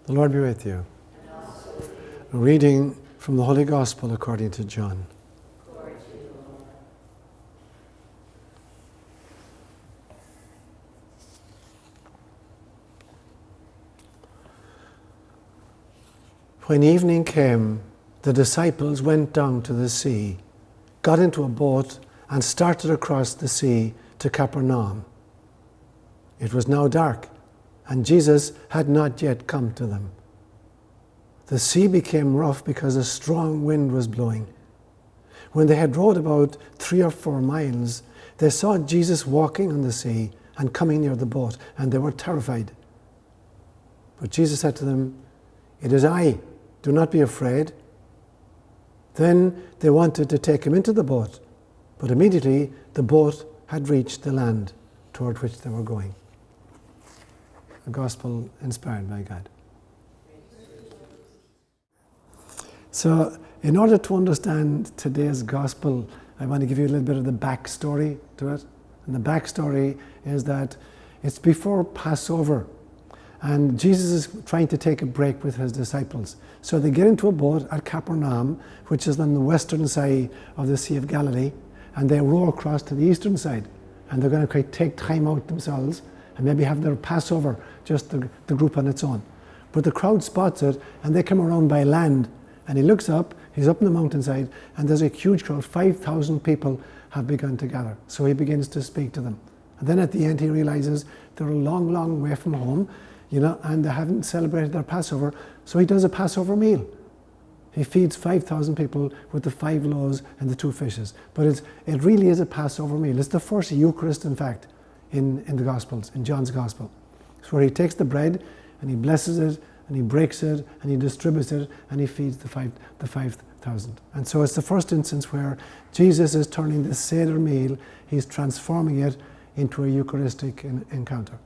The Lord be with you. A reading from the Holy Gospel according to John. When evening came, the disciples went down to the sea, got into a boat, and started across the sea to Capernaum. It was now dark, and Jesus had not yet come to them. The sea became rough because a strong wind was blowing. When they had rowed about 3 or 4 miles, they saw Jesus walking on the sea and coming near the boat, and they were terrified. But Jesus said to them, "It is I, do not be afraid." Then they wanted to take him into the boat, but immediately the boat had reached the land toward which they were going. A gospel inspired by God. So, in order to understand today's gospel, I want to give you a little bit of the backstory to it. And the backstory is that it's before Passover, and Jesus is trying to take a break with his disciples. So they get into a boat at Capernaum, which is on the western side of the Sea of Galilee, and they row across to the eastern side. And they're going to take time out themselves and maybe have their Passover, just the group on its own. But the crowd spots it, and they come around by land, and he looks up, he's up on the mountainside, and there's a huge crowd, 5,000 people have begun to gather. So he begins to speak to them. And then at the end he realizes they're a long, long way from home, and they haven't celebrated their Passover, so he does a Passover meal. He feeds 5,000 people with the 5 loaves and the 2 fishes. But it really is a Passover meal. It's the first Eucharist, in fact, in the Gospels, in John's Gospel. It's where he takes the bread and he blesses it and he breaks it and he distributes it and he feeds the 5,000. And so it's the first instance where Jesus is turning the Seder meal, he's transforming it into a Eucharistic encounter.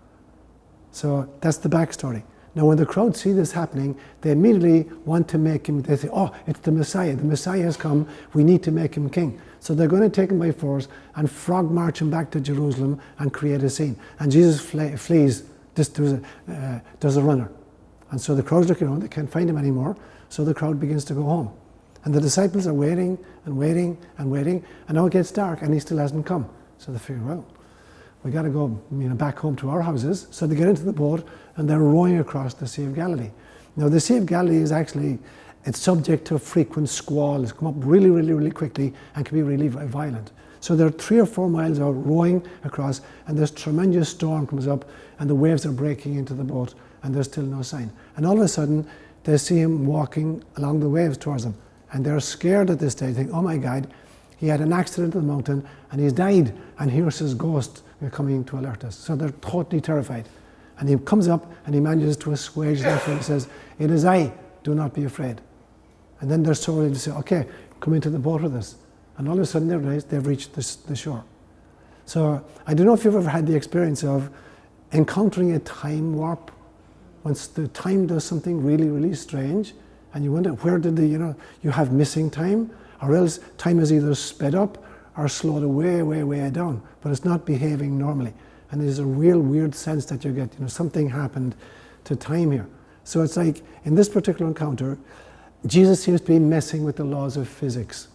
So that's the backstory. Now when the crowd see this happening, they immediately want to make him, they say, "Oh, it's the Messiah has come, we need to make him king." So they're going to take him by force and frog march him back to Jerusalem and create a scene. And Jesus flees, just does a runner. And so the crowd's looking around, they can't find him anymore, so the crowd begins to go home. And the disciples are waiting and waiting and waiting, and now it gets dark and he still hasn't come. So they figure, well, we got to go back home to our houses. So they get into the boat and they're rowing across the Sea of Galilee. Now the Sea of Galilee is actually, it's subject to a frequent squall. It's come up really, really, really quickly and can be really violent. So they're 3 or 4 miles out rowing across, and this tremendous storm comes up and the waves are breaking into the boat and there's still no sign. And all of a sudden they see him walking along the waves towards them, and they're scared at this stage, thinking, "Oh my God, he had an accident on the mountain and he's died, and here's his ghost coming to alert us." So they're totally terrified. And he comes up and he manages to assuage them, and he says, "It is I, do not be afraid." And then they're so ready to say, "Okay, come into the boat with us." And all of a sudden they realize they've reached the shore. So I don't know if you've ever had the experience of encountering a time warp. Once the time does something really, really strange, and you wonder, where did you have missing time, or else time is either sped up or slowed way, way, way down, but it's not behaving normally. And there's a real weird sense that you get, something happened to time here. So it's like, in this particular encounter, Jesus seems to be messing with the laws of physics.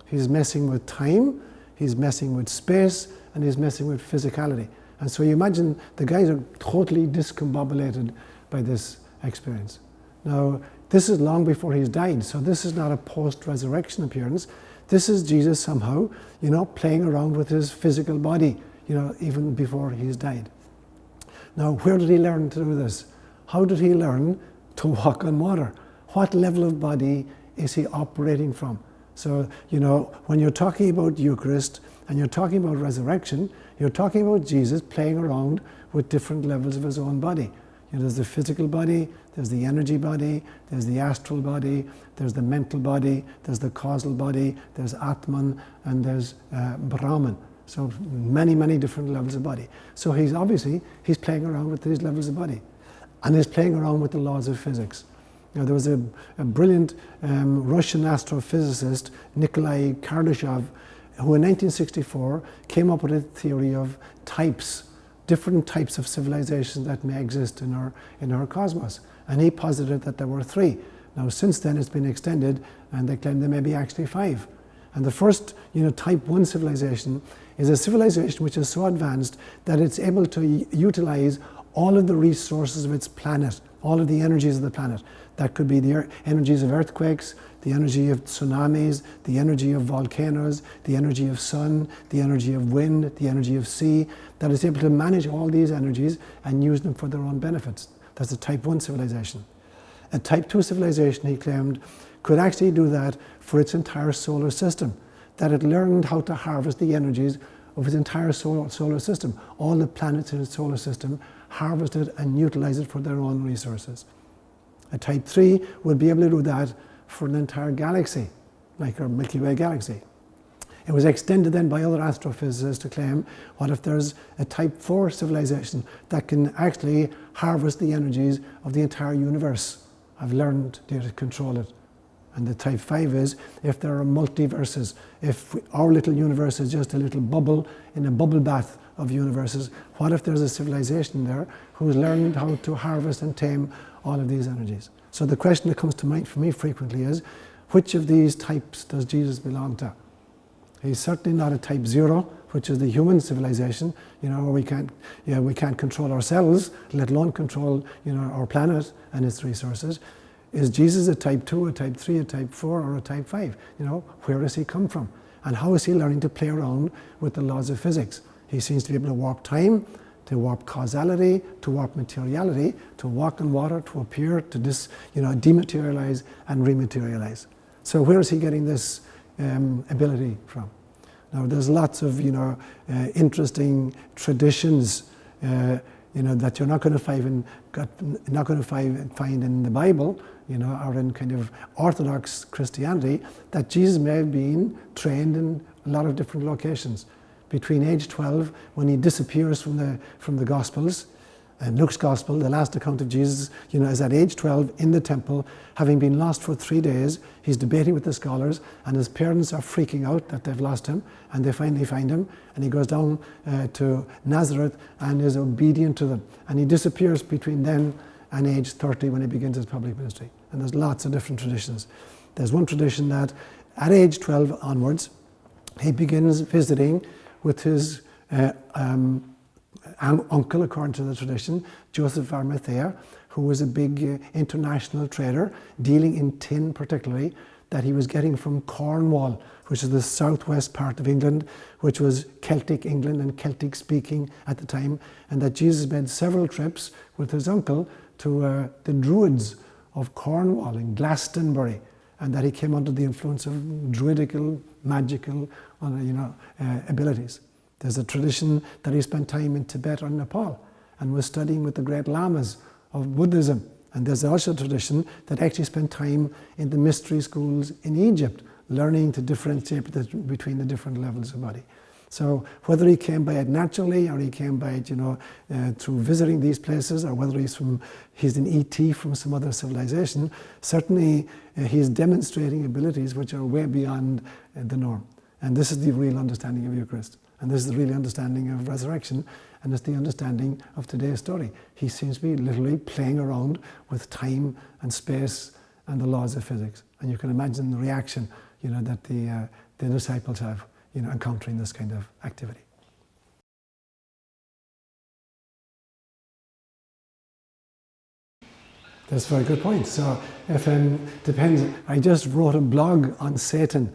He's messing with time, he's messing with space, and he's messing with physicality. And so you imagine the guys are totally discombobulated by this experience. Now, this is long before he's died, so this is not a post-resurrection appearance. This is Jesus somehow, playing around with his physical body, even before he's died. Now, where did he learn to do this? How did he learn to walk on water? What level of body is he operating from? So, when you're talking about Eucharist and you're talking about resurrection, you're talking about Jesus playing around with different levels of his own body. There's the physical body, there's the energy body, there's the astral body, there's the mental body, there's the causal body, there's Atman, and there's Brahman. So many, many different levels of body. So he's playing around with these levels of body. And he's playing around with the laws of physics. There was a brilliant Russian astrophysicist, Nikolai Kardashev, who in 1964 came up with a theory of types, different types of civilizations that may exist in our cosmos. and he posited that there were 3. Now since then it's been extended, and they claim there may be actually 5. And the first, type 1 civilization is a civilization which is so advanced that it's able to utilize all of the resources of its planet, all of the energies of the planet. That could be the energies of earthquakes, the energy of tsunamis, the energy of volcanoes, the energy of sun, the energy of wind, the energy of sea, that is able to manage all these energies and use them for their own benefits. That's a type 1 civilization. A type 2 civilization, he claimed, could actually do that for its entire solar system, that it learned how to harvest the energies of its entire solar system. All the planets in its solar system, harvest it and utilize it for their own resources. A type 3 would be able to do that for an entire galaxy, like our Milky Way galaxy. It was extended then by other astrophysicists to claim, what if there's a type 4 civilization that can actually harvest the energies of the entire universe? I've learned to control it. And the type 5 is, if there are multiverses, if our little universe is just a little bubble in a bubble bath of universes, what if there's a civilization there who's learned how to harvest and tame all of these energies? So the question that comes to mind for me frequently is, which of these types does Jesus belong to? He's certainly not a type 0, which is the human civilization, where we can't control ourselves, let alone control, our planet and its resources. Is Jesus a type 2, a type 3, a type 4, or a type 5? Where does he come from? And how is he learning to play around with the laws of physics? He seems to be able to warp time, to warp causality, to warp materiality, to walk on water, to appear, to dematerialize and rematerialize. So where is he getting this ability from? Now there's lots of interesting traditions that you're not going to find in the Bible, or in kind of Orthodox Christianity, that Jesus may have been trained in a lot of different locations. Between age 12, when he disappears from the Gospels, and Luke's Gospel, the last account of Jesus, is at age 12 in the temple, having been lost for 3 days. He's debating with the scholars, and his parents are freaking out that they've lost him, and they finally find him, and he goes down to Nazareth and is obedient to them. And he disappears between then and age 30 when he begins his public ministry. And there's lots of different traditions. There's one tradition that at age 12 onwards, he begins visiting with his uncle, according to the tradition, Joseph of Arimathea, who was a big international trader, dealing in tin particularly, that he was getting from Cornwall, which is the southwest part of England, which was Celtic England and Celtic speaking at the time, and that Jesus made several trips with his uncle to the Druids of Cornwall in Glastonbury, and that he came under the influence of druidical, magical abilities. There's a tradition that he spent time in Tibet or Nepal and was studying with the great lamas of Buddhism. And there's also a tradition that actually spent time in the mystery schools in Egypt, learning to differentiate between the different levels of body. So whether he came by it naturally, or he came by it, through visiting these places, or whether he's an ET from some other civilization, certainly he's demonstrating abilities which are way beyond the norm. And this is the real understanding of Eucharist. And this is the real understanding of resurrection, and it's the understanding of today's story. He seems to be literally playing around with time and space and the laws of physics. And you can imagine the reaction, that the disciples have, encountering this kind of activity. That's a very good point. So if depends, I just wrote a blog on Satan.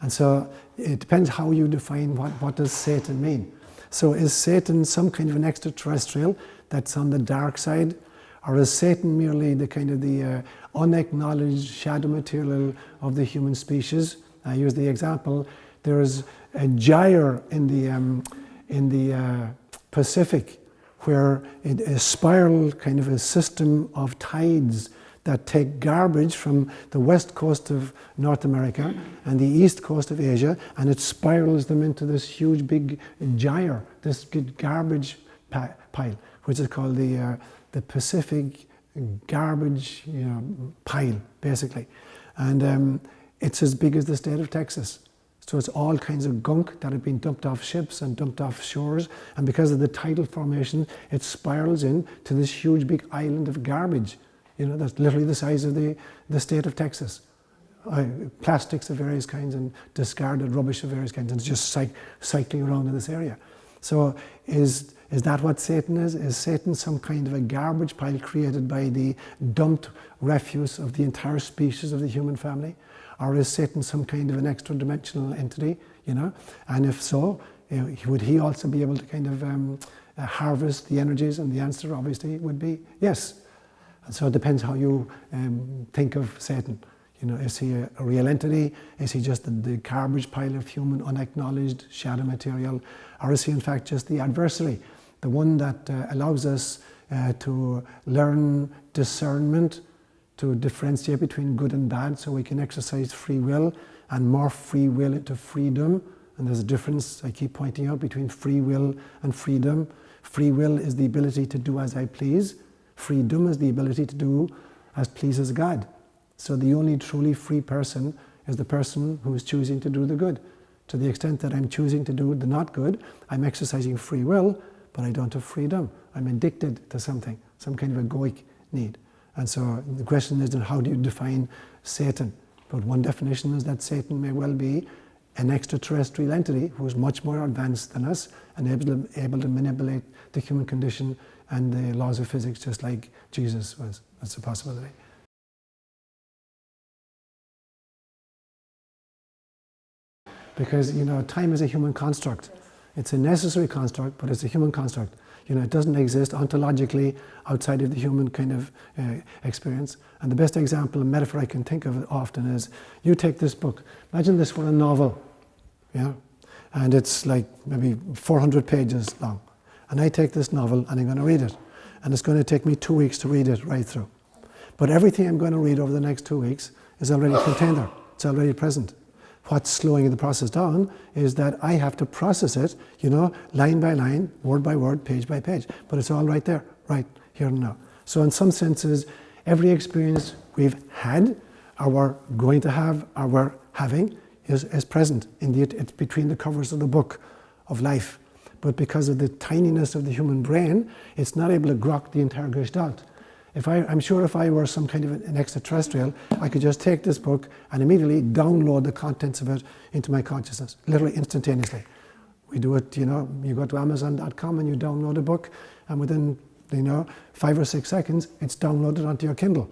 And so it depends how you define what does Satan mean. So is Satan some kind of an extraterrestrial that's on the dark side? Or is Satan merely the kind of the unacknowledged shadow material of the human species? I use the example, there's a gyre in the Pacific, where it is a spiral kind of a system of tides that take garbage from the west coast of North America and the east coast of Asia, and it spirals them into this huge big gyre, this big garbage pile, which is called the Pacific garbage pile, basically. And it's as big as the state of Texas. So it's all kinds of gunk that have been dumped off ships and dumped off shores, and because of the tidal formation, it spirals in to this huge big island of garbage. That's literally the size of the state of Texas. Plastics of various kinds and discarded rubbish of various kinds, and it's just cycling around in this area. So is that what Satan is? Is Satan some kind of a garbage pile created by the dumped refuse of the entire species of the human family? Or is Satan some kind of an extra-dimensional entity, And if so, would he also be able to kind of harvest the energies? And the answer obviously would be yes. And so it depends how you think of Satan. Is he a real entity? Is he just the garbage pile of human unacknowledged shadow material? Or is he in fact just the adversary, the one that allows us to learn discernment, to differentiate between good and bad so we can exercise free will and morph free will into freedom? And there's a difference I keep pointing out between free will and freedom. Free will is the ability to do as I please. Freedom is the ability to do as pleases God. So the only truly free person is the person who is choosing to do the good. To the extent that I'm choosing to do the not good, I'm exercising free will, but I don't have freedom. I'm addicted to something, some kind of egoic need. And so the question is, then how do you define Satan? But one definition is that Satan may well be an extraterrestrial entity who is much more advanced than us and able to manipulate the human condition and the laws of physics just like Jesus was. That's a possibility. Because, time is a human construct. It's a necessary construct, but it's a human construct. It doesn't exist ontologically outside of the human kind of experience. And the best example, a metaphor I can think of often is, you take this book. Imagine this were a novel, and it's like maybe 400 pages long. And I take this novel and I'm going to read it. And it's going to take me 2 weeks to read it right through. But everything I'm going to read over the next 2 weeks is already contained there. It's already present. What's slowing the process down is that I have to process it, line by line, word by word, page by page. But it's all right there, right here and now. So in some senses, every experience we've had, or we're going to have, or we're having, is present. Indeed, it's between the covers of the book of life. But because of the tininess of the human brain, it's not able to grok the entire gestalt. I'm sure if I were some kind of an extraterrestrial, I could just take this book and immediately download the contents of it into my consciousness, literally instantaneously. We do it, you go to Amazon.com and you download a book, and within, 5 or 6 seconds, it's downloaded onto your Kindle.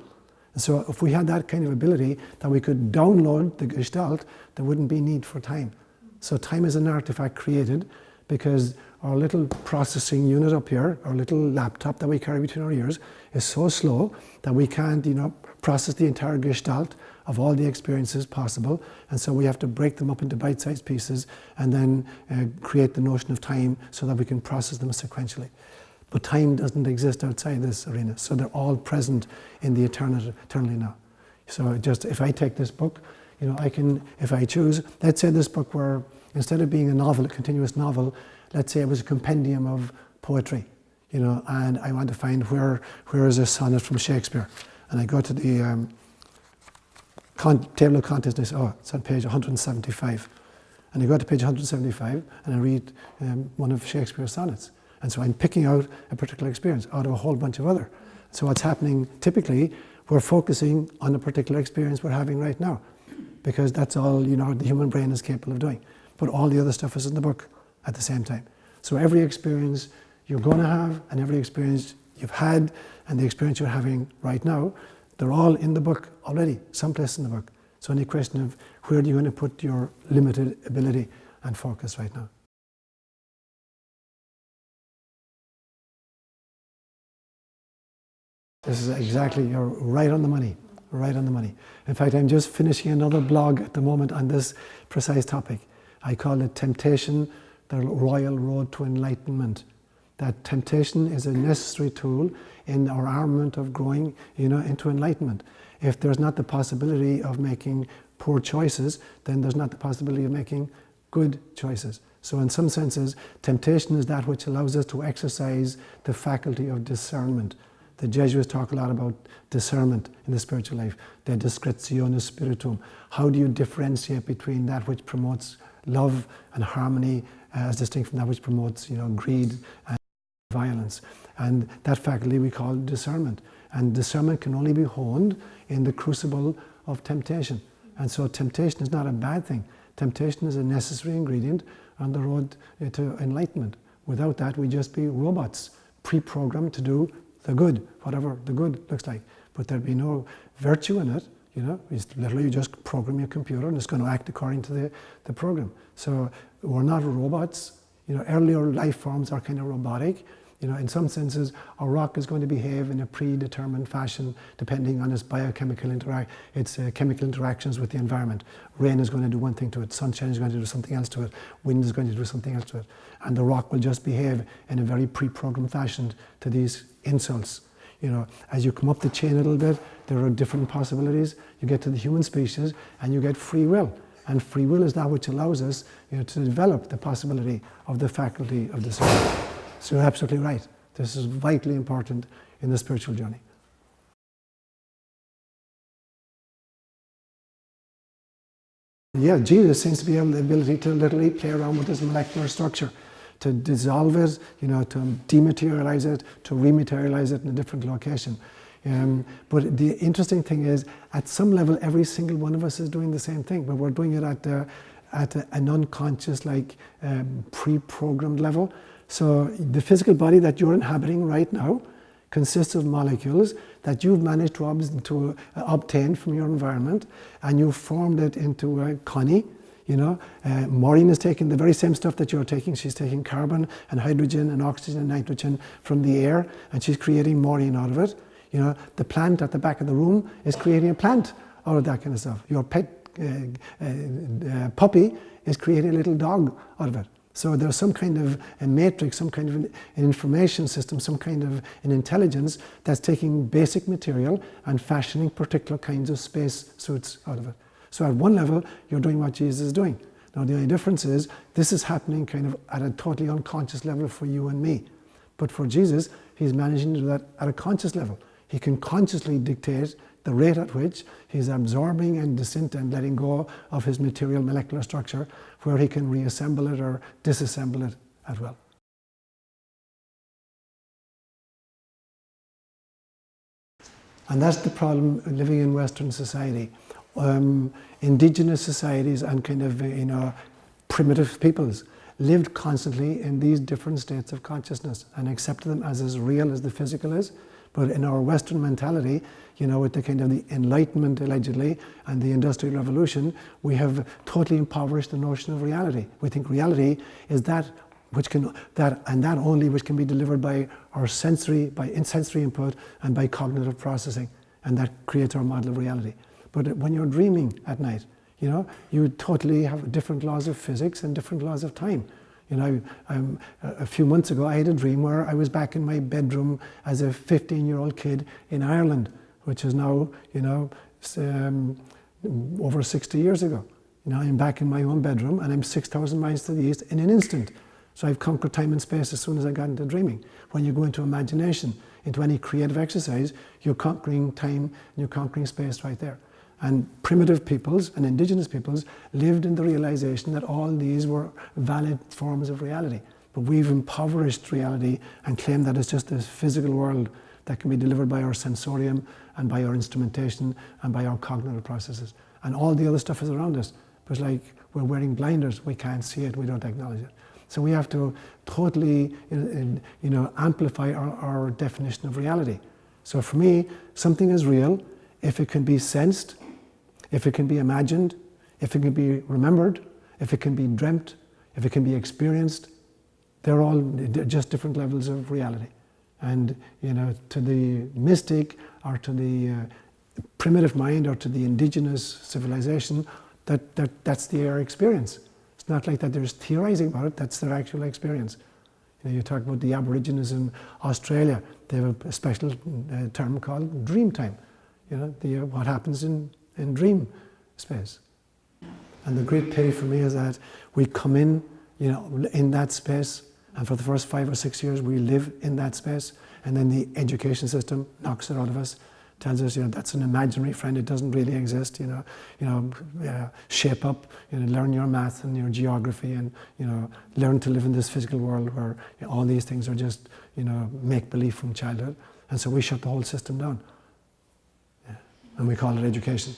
And so if we had that kind of ability that we could download the gestalt, there wouldn't be need for time. So time is an artifact created because our little processing unit up here, our little laptop that we carry between our ears, is so slow that we can't, process the entire gestalt of all the experiences possible. And so we have to break them up into bite-sized pieces and then create the notion of time so that we can process them sequentially. But time doesn't exist outside this arena. So they're all present in the eternally now. So just if I take this book, I can, if I choose, let's say this book were, instead of being a novel, a continuous novel, let's say it was a compendium of poetry, and I want to find where is a sonnet from Shakespeare. And I go to the table of contents and I say, oh, it's on page 175. And I go to page 175 and I read one of Shakespeare's sonnets. And so I'm picking out a particular experience out of a whole bunch of other. So what's happening typically, we're focusing on a particular experience we're having right now, because that's all the human brain is capable of doing. But all the other stuff is in the book at the same time. So every experience you're going to have, and every experience you've had, and the experience you're having right now, they're all in the book already, someplace in the book. So only question of where are you going to put your limited ability and focus right now. This is exactly, you're right on the money, right on the money. In fact, I'm just finishing another blog at the moment on this precise topic. I call it Temptation, the Royal Road to Enlightenment. That temptation is a necessary tool in our armament of growing, into enlightenment. If there's not the possibility of making poor choices, then there's not the possibility of making good choices. So in some senses, temptation is that which allows us to exercise the faculty of discernment. The Jesuits talk a lot about discernment in the spiritual life, the discretionis spiritum. How do you differentiate between that which promotes love and harmony as distinct from that which promotes, greed and violence. And that faculty we call discernment. And discernment can only be honed in the crucible of temptation. And so temptation is not a bad thing. Temptation is a necessary ingredient on the road to enlightenment. Without that, we'd just be robots, pre-programmed to do the good, whatever the good looks like. But there'd be no virtue in it, you know. It's literally you just program your computer and it's going to act according to the program. So we're not robots. You know, earlier life forms are kind of robotic. You know, in some senses, a rock is going to behave in a predetermined fashion depending on its biochemical chemical interactions with the environment. Rain is going to do one thing to it, sunshine is going to do something else to it, wind is going to do something else to it. And the rock will just behave in a very pre-programmed fashion to these insults. You know, as you come up the chain a little bit, there are different possibilities. You get to the human species and you get free will. And free will is that which allows us, you know, to develop the possibility of the faculty of discernment. So you're absolutely right. This is vitally important in the spiritual journey. Yeah, Jesus seems to be able the ability to literally play around with this molecular structure, to dissolve it, you know, to dematerialize it, to rematerialize it in a different location. But the interesting thing is, at some level, every single one of us is doing the same thing, but we're doing it at an unconscious, like pre-programmed level. So the physical body that you're inhabiting right now consists of molecules that you've managed to obtain from your environment, and you've formed it into a Connie. You know, Maureen is taking the very same stuff that you're taking. She's taking carbon and hydrogen and oxygen and nitrogen from the air, and she's creating Maureen out of it. You know, the plant at the back of the room is creating a plant out of that kind of stuff. Your pet puppy is creating a little dog out of it. So there's some kind of a matrix, some kind of an information system, some kind of an intelligence that's taking basic material and fashioning particular kinds of space suits out of it. So at one level, you're doing what Jesus is doing. Now the only difference is, this is happening kind of at a totally unconscious level for you and me. But for Jesus, he's managing to do that at a conscious level. He can consciously dictate the rate at which he's absorbing and letting go of his material molecular structure, where he can reassemble it or disassemble it as well. And that's the problem living in Western society. Indigenous societies and kind of, you know, primitive peoples lived constantly in these different states of consciousness and accepted them as real as the physical is. But in our Western mentality, you know, with the kind of the Enlightenment, allegedly, and the Industrial Revolution, we have totally impoverished the notion of reality. We think reality is that which can, that only which can be delivered by our sensory input and by cognitive processing. And that creates our model of reality. But when you're dreaming at night, you know, you totally have different laws of physics and different laws of time. You know, a few months ago, I had a dream where I was back in my bedroom as a 15-year-old kid in Ireland, which is now, you know, over 60 years ago. You know, I'm back in my own bedroom and I'm 6,000 miles to the east in an instant. So I've conquered time and space as soon as I got into dreaming. When you go into imagination, into any creative exercise, you're conquering time and you're conquering space right there. And primitive peoples and indigenous peoples lived in the realization that all these were valid forms of reality. But we've impoverished reality and claimed that it's just this physical world that can be delivered by our sensorium and by our instrumentation and by our cognitive processes. And all the other stuff is around us. But it's like we're wearing blinders, we can't see it, we don't acknowledge it. So we have to totally, you know, amplify our definition of reality. So for me, something is real if it can be sensed, if it can be imagined, if it can be remembered, if it can be dreamt, if it can be experienced. They're all just different levels of reality. And, you know, to the mystic or to the primitive mind or to the indigenous civilization, that's their experience. It's not like that they're just theorizing about it, that's their actual experience. You know, you talk about the Aborigines in Australia, they have a special term called dream time. You know, what happens in dream space. And the great pity for me is that we come in, you know, in that space, and for the first 5 or 6 years we live in that space, and then the education system knocks it out of us. tells us, that's an imaginary friend. It doesn't really exist. Shape up. Learn your math and your geography, and learn to live in this physical world where all these things are just make believe from childhood. And so we shut the whole system down, and we call it education.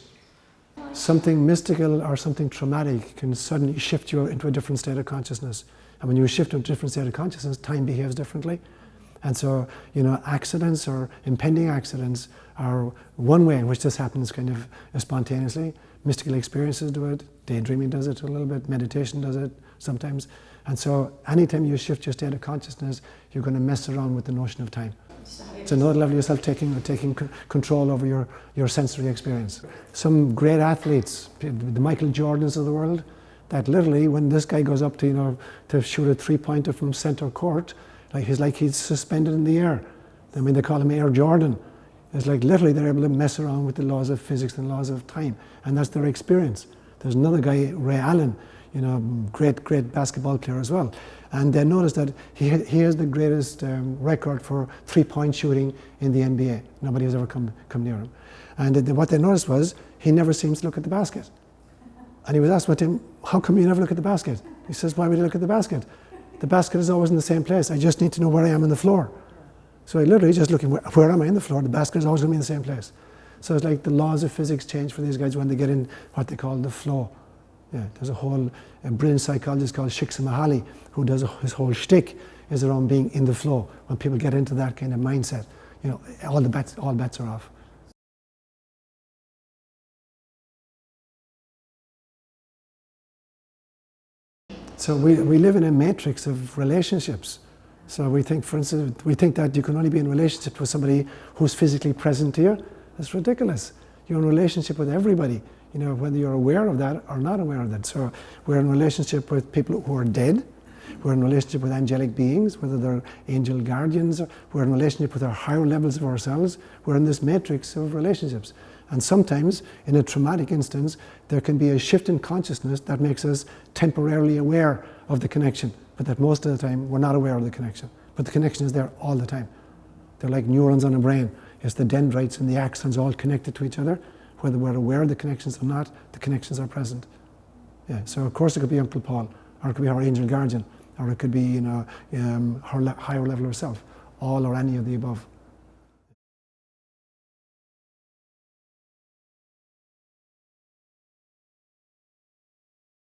Something mystical or something traumatic can suddenly shift you into a different state of consciousness. And when you shift into a different state of consciousness, time behaves differently. And so, accidents or impending accidents are one way in which this happens kind of spontaneously. Mystical experiences do it, daydreaming does it a little bit, meditation does it sometimes. And so anytime you shift your state of consciousness, you're going to mess around with the notion of time. It's another level of yourself taking control over your sensory experience. Some great athletes, the Michael Jordans of the world, that literally when this guy goes up to shoot a three-pointer from center court, he's suspended in the air. I mean, they call him Air Jordan. It's like literally they're able to mess around with the laws of physics and laws of time, and that's their experience. There's another guy, Ray Allen, great basketball player as well. And they noticed that he has the greatest record for three-point shooting in the NBA. Nobody has ever come near him. And what they noticed was he never seems to look at the basket. And he was asked with him, how come you never look at the basket? He says, why would you look at the basket? The basket is always in the same place. I just need to know where I am on the floor. So I literally just looking, where am I in the floor? The basket is always going to be in the same place. So it's like the laws of physics change for these guys when they get in what they call the flow. Yeah, there's a brilliant psychologist called Csikszentmihalyi who does his whole shtick is around being in the flow. When people get into that kind of mindset, all bets are off. So we live in a matrix of relationships. So we think, for instance, that you can only be in a relationship with somebody who's physically present here. That's ridiculous. You're in a relationship with everybody, whether you're aware of that or not aware of that. So we're in a relationship with people who are dead. We're in a relationship with angelic beings, whether they're angel guardians. We're in a relationship with our higher levels of ourselves. We're in this matrix of relationships. And sometimes, in a traumatic instance, there can be a shift in consciousness that makes us temporarily aware of the connection, but that most of the time we're not aware of the connection. But the connection is there all the time. They're like neurons on a brain. It's the dendrites and the axons all connected to each other. Whether we're aware of the connections or not, the connections are present. Yeah. So of course it could be Uncle Paul, or it could be our angel guardian, or it could be her higher level of self, all or any of the above.